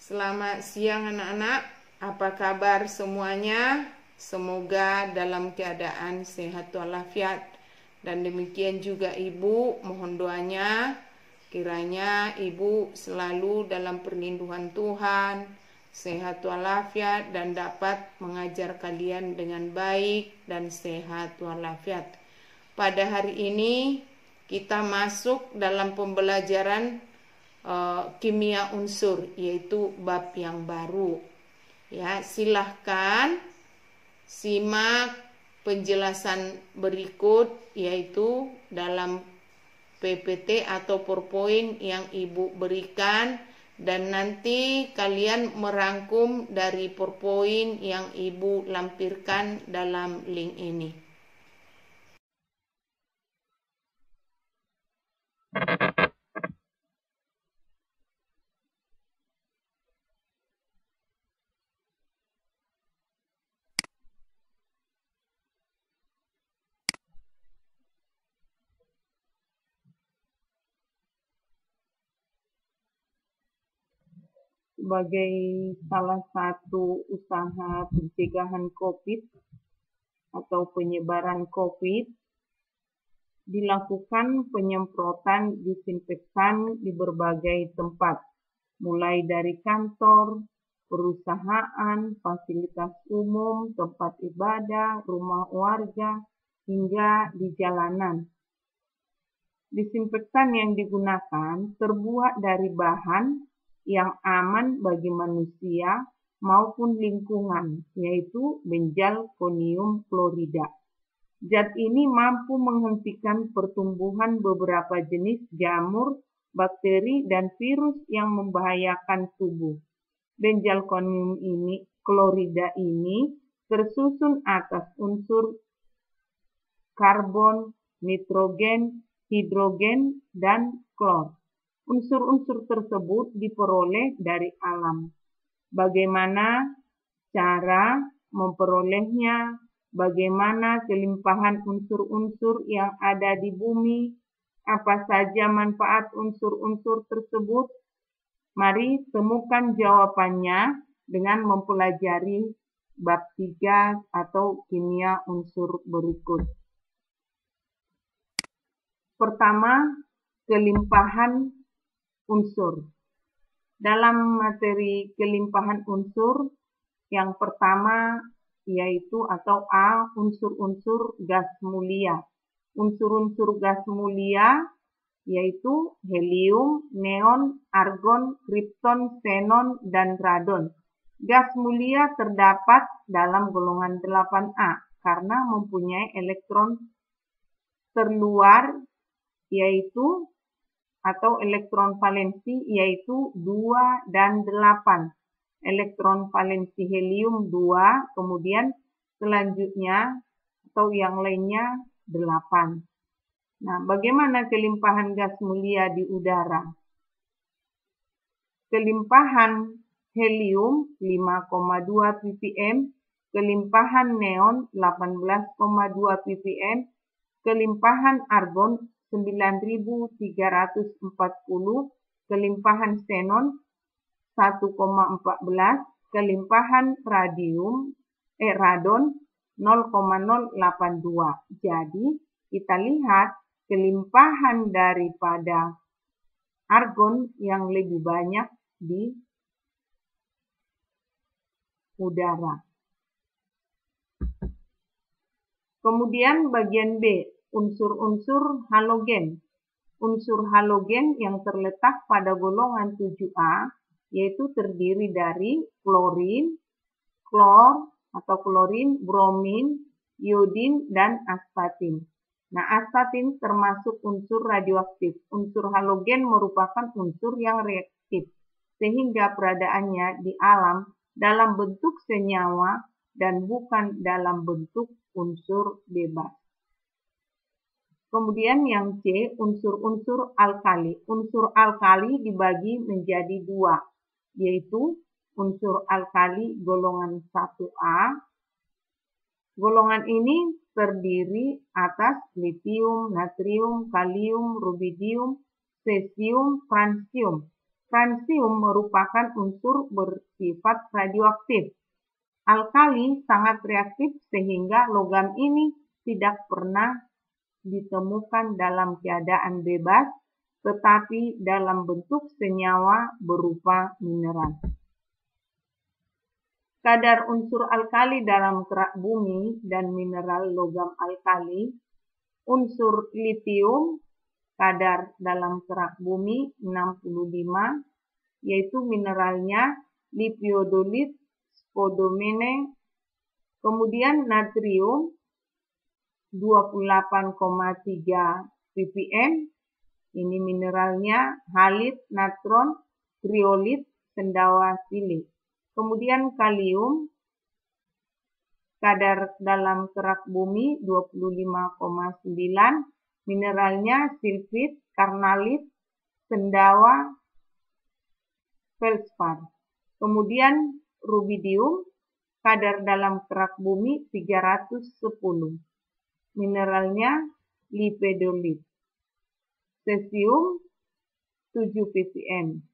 Selamat siang anak-anak, apa kabar semuanya? Semoga dalam keadaan sehat walafiat. Dan demikian juga Ibu, mohon doanya kiranya Ibu selalu dalam perlindungan Tuhan, sehat walafiat dan dapat mengajar kalian dengan baik dan sehat walafiat. Pada hari ini kita masuk dalam pembelajaran kimia unsur, yaitu bab yang baru. Ya, silahkan simak penjelasan berikut, yaitu dalam PPT atau PowerPoint yang Ibu berikan, dan nanti kalian merangkum dari PowerPoint yang Ibu lampirkan dalam link ini. Sebagai salah satu usaha pencegahan COVID atau penyebaran COVID, dilakukan penyemprotan disinfektan di berbagai tempat, mulai dari kantor, perusahaan, fasilitas umum, tempat ibadah, rumah warga, hingga di jalanan. Disinfektan yang digunakan terbuat dari bahan yang aman bagi manusia maupun lingkungan, yaitu benzalkonium klorida. Zat ini mampu menghentikan pertumbuhan beberapa jenis jamur, bakteri, dan virus yang membahayakan tubuh. Benzalkonium klorida ini tersusun atas unsur karbon, nitrogen, hidrogen, dan klor. Unsur-unsur tersebut diperoleh dari alam. Bagaimana cara memperolehnya? Bagaimana kelimpahan unsur-unsur yang ada di bumi? Apa saja manfaat unsur-unsur tersebut? Mari temukan jawabannya dengan mempelajari bab 3 atau kimia unsur berikut. Pertama, kelimpahan unsur. Dalam materi kelimpahan unsur, yang pertama yaitu atau A, unsur-unsur gas mulia. Unsur-unsur gas mulia yaitu helium, neon, argon, kripton, xenon, dan radon. Gas mulia terdapat dalam golongan 8A karena mempunyai elektron terluar yaitu atau elektron valensi yaitu 2 dan 8. Elektron valensi helium 2, kemudian selanjutnya atau yang lainnya 8. Nah, bagaimana kelimpahan gas mulia di udara? Kelimpahan helium 5,2 ppm, kelimpahan neon 18,2 ppm, kelimpahan argon 9.340, kelimpahan xenon 1,14, kelimpahan radon 0,082. Jadi, kita lihat kelimpahan daripada argon yang lebih banyak di udara. Kemudian bagian B, unsur-unsur halogen. Unsur halogen yang terletak pada golongan 7A yaitu terdiri dari klorin, klor atau klorin, bromin, iodin, dan astatin. Nah, astatin termasuk unsur radioaktif. Unsur halogen merupakan unsur yang reaktif, sehingga peradaannya di alam dalam bentuk senyawa dan bukan dalam bentuk unsur bebas. Kemudian yang C, unsur-unsur alkali. Unsur alkali dibagi menjadi 2, yaitu unsur alkali golongan 1A. Golongan ini terdiri atas litium, natrium, kalium, rubidium, cesium, francium. Fransium merupakan unsur bersifat radioaktif. Alkali sangat reaktif sehingga logam ini tidak pernah ditemukan dalam keadaan bebas, tetapi dalam bentuk senyawa berupa mineral. Kadar unsur alkali dalam kerak bumi dan mineral logam alkali. Unsur litium kadar dalam kerak bumi 65, yaitu mineralnya lipiodolit, spodomene. Kemudian natrium 28,3 ppm, ini mineralnya halit, natron, kriolit, sendawa silik. Kemudian kalium kadar dalam kerak bumi 25,9, mineralnya silfit, karnalit, sendawa, feldspar. Kemudian rubidium kadar dalam kerak bumi 310, mineralnya lipedolit. Cesium 7 ppm,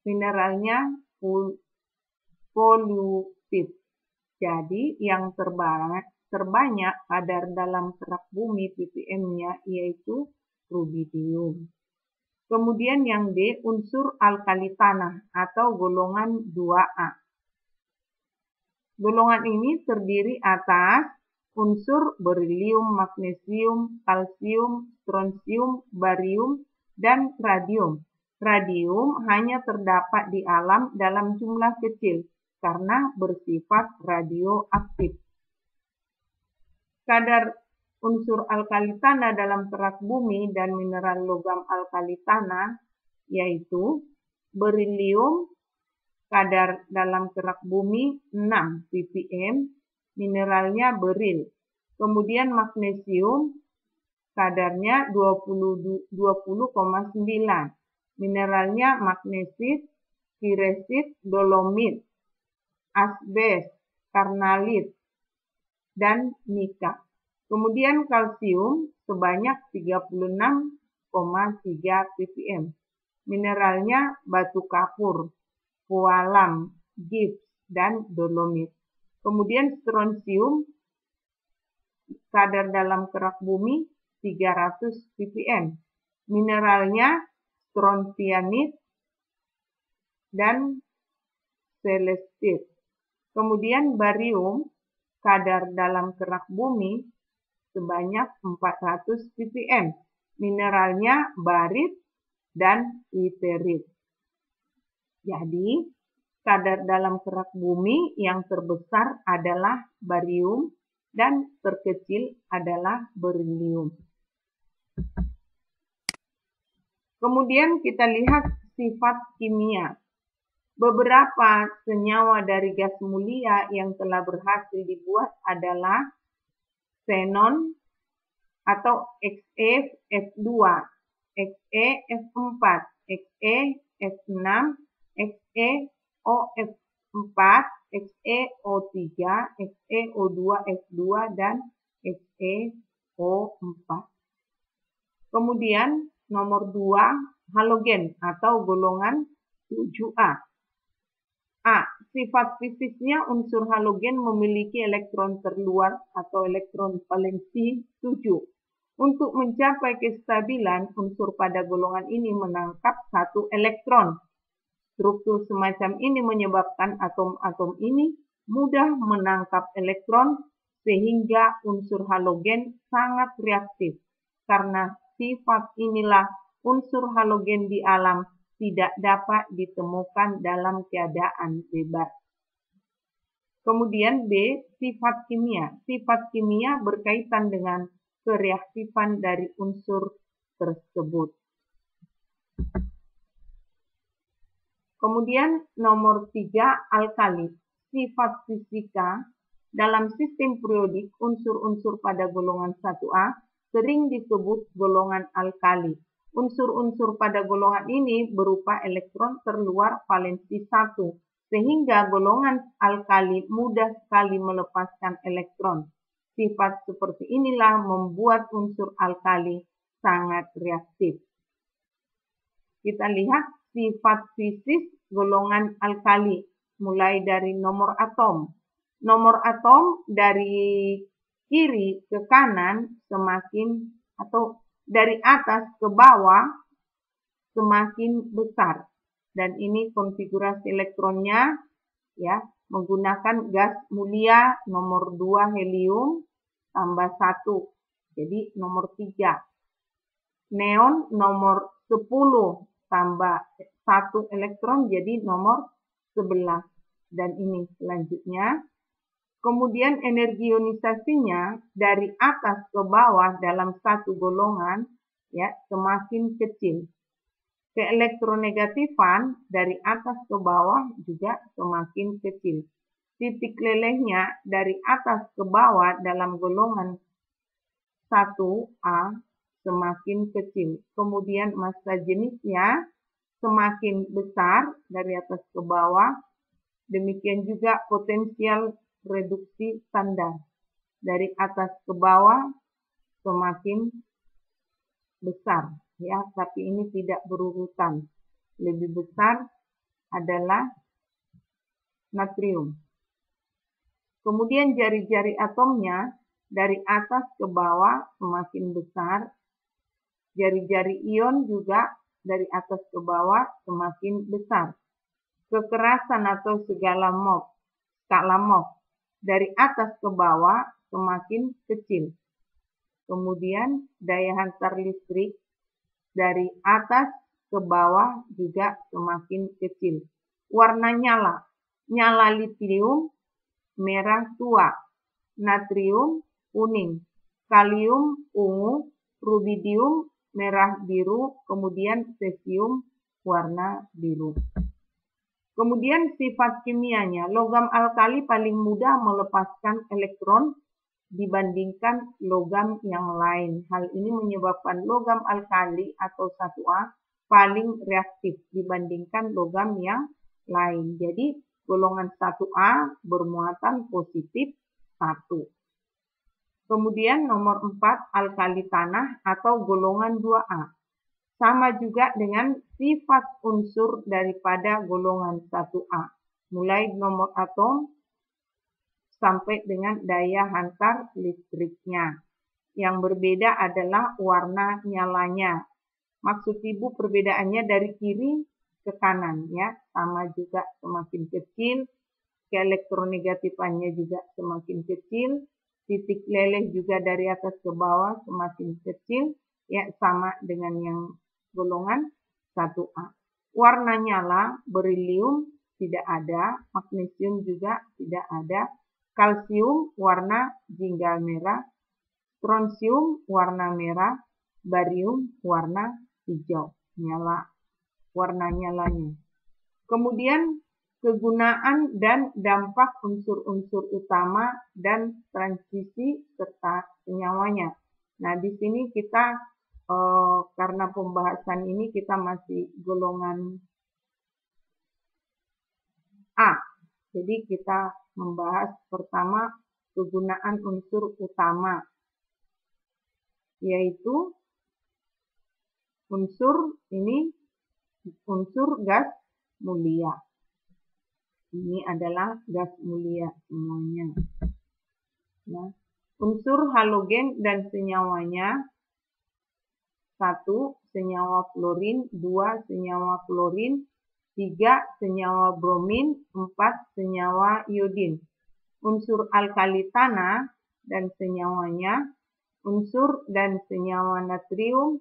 mineralnya polutit. Jadi yang terbanyak kadar dalam kerak bumi ppm-nya yaitu rubidium. Kemudian yang D, unsur alkali tanah atau golongan 2A. Golongan ini terdiri atas unsur berilium, magnesium, kalsium, strontium, barium, dan radium. Radium hanya terdapat di alam dalam jumlah kecil karena bersifat radioaktif. Kadar unsur alkali tanah dalam kerak bumi dan mineral logam alkali tanah yaitu berilium kadar dalam kerak bumi 6 ppm, mineralnya beril. Kemudian magnesium kadarnya 20,9, mineralnya magnesit, piresit, dolomit, asbes, karnalit, dan mika. Kemudian kalsium sebanyak 36,3 ppm. Mineralnya batu kapur, pualam, gips, dan dolomit. Kemudian strontium kadar dalam kerak bumi 300 ppm. Mineralnya strontianit dan celestit. Kemudian barium kadar dalam kerak bumi sebanyak 400 ppm. Mineralnya barit dan iterit. Jadi, kadar dalam kerak bumi yang terbesar adalah barium dan terkecil adalah berilium. Kemudian kita lihat sifat kimia. Beberapa senyawa dari gas mulia yang telah berhasil dibuat adalah xenon atau XeF2, XeF4, XeF6, XeOF4, XeO3, XeO2F2, dan XeO4. Kemudian nomor 2, halogen atau golongan 7A. A. Sifat fisiknya unsur halogen memiliki elektron terluar atau elektron valensi 7. Untuk mencapai kestabilan, unsur pada golongan ini menangkap satu elektron. Struktur semacam ini menyebabkan atom-atom ini mudah menangkap elektron sehingga unsur halogen sangat reaktif. Karena sifat inilah unsur halogen di alam tidak dapat ditemukan dalam keadaan bebas. Kemudian B, sifat kimia. Sifat kimia berkaitan dengan kereaktifan dari unsur tersebut. Kemudian nomor 3, alkali. Sifat fisika. Dalam sistem periodik, unsur-unsur pada golongan 1A sering disebut golongan alkali. Unsur-unsur pada golongan ini berupa elektron terluar valensi 1, sehingga golongan alkali mudah sekali melepaskan elektron. Sifat seperti inilah membuat unsur alkali sangat reaktif. Kita lihat sifat fisik golongan alkali, mulai dari nomor atom. Nomor atom dari kiri ke kanan semakin atau dari atas ke bawah semakin besar. Dan ini konfigurasi elektronnya ya, menggunakan gas mulia nomor 2 helium tambah 1. Jadi nomor 3. Neon nomor 10 tambah 1 elektron jadi nomor 11. Dan ini selanjutnya. Kemudian energi ionisasinya dari atas ke bawah dalam satu golongan ya semakin kecil. Keelektronegatifan dari atas ke bawah juga semakin kecil. Titik lelehnya dari atas ke bawah dalam golongan 1A semakin kecil. Kemudian massa jenisnya semakin besar dari atas ke bawah. Demikian juga potensial reduksi standar. Dari atas ke bawah semakin besar. Ya, tapi ini tidak berurutan. Lebih besar adalah natrium. Kemudian jari-jari atomnya dari atas ke bawah semakin besar. Jari-jari ion juga dari atas ke bawah semakin besar. Kekerasan atau skala Mohs dari atas ke bawah semakin kecil. Kemudian daya hantar listrik dari atas ke bawah juga semakin kecil. Warna nyala litium merah tua, natrium kuning, kalium ungu, rubidium merah biru, kemudian cesium warna biru. Kemudian sifat kimianya, logam alkali paling mudah melepaskan elektron dibandingkan logam yang lain. Hal ini menyebabkan logam alkali atau 1A paling reaktif dibandingkan logam yang lain. Jadi golongan 1A bermuatan positif 1. Kemudian nomor 4 alkali tanah atau golongan 2A. Sama juga dengan sifat unsur daripada golongan 1A. Mulai nomor atom sampai dengan daya hantar listriknya. Yang berbeda adalah warna nyalanya. Maksud Ibu perbedaannya dari kiri ke kanan ya. Sama juga semakin kecil. Keelektronegatifannya juga semakin kecil. Titik leleh juga dari atas ke bawah semakin kecil. Ya, sama dengan yang golongan 1A. Warna nyala, berilium tidak ada, magnesium juga tidak ada, kalsium warna jingga merah, strontium warna merah, barium warna hijau, nyala, warna nyalanya. Kemudian kegunaan dan dampak unsur-unsur utama dan transisi serta senyawanya. Nah, di sini kita karena pembahasan ini kita masih golongan A. Jadi kita membahas pertama kegunaan unsur utama, yaitu unsur gas mulia. Ini adalah gas mulia semuanya. Nah, unsur halogen dan senyawanya. 1. Senyawa fluorin, 2. Senyawa klorin, 3. Senyawa bromin, 4. Senyawa iodin. Unsur alkali tanah dan senyawanya, unsur dan senyawa natrium,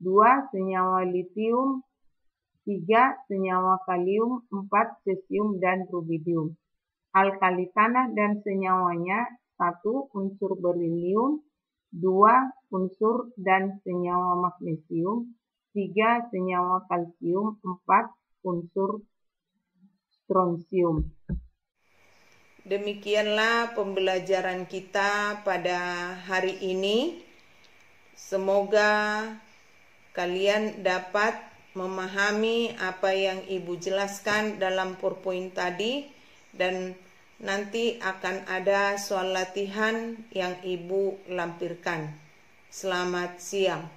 2. Senyawa litium, 3. Senyawa kalium, 4. Cesium dan rubidium. Alkali tanah dan senyawanya, 1. Unsur berilium, 2. Unsur dan senyawa magnesium, 3. Senyawa kalsium, 4. Unsur strontium. Demikianlah pembelajaran kita pada hari ini. Semoga kalian dapat memahami apa yang Ibu jelaskan dalam PowerPoint tadi, dan nanti akan ada soal latihan yang Ibu lampirkan. Selamat siang.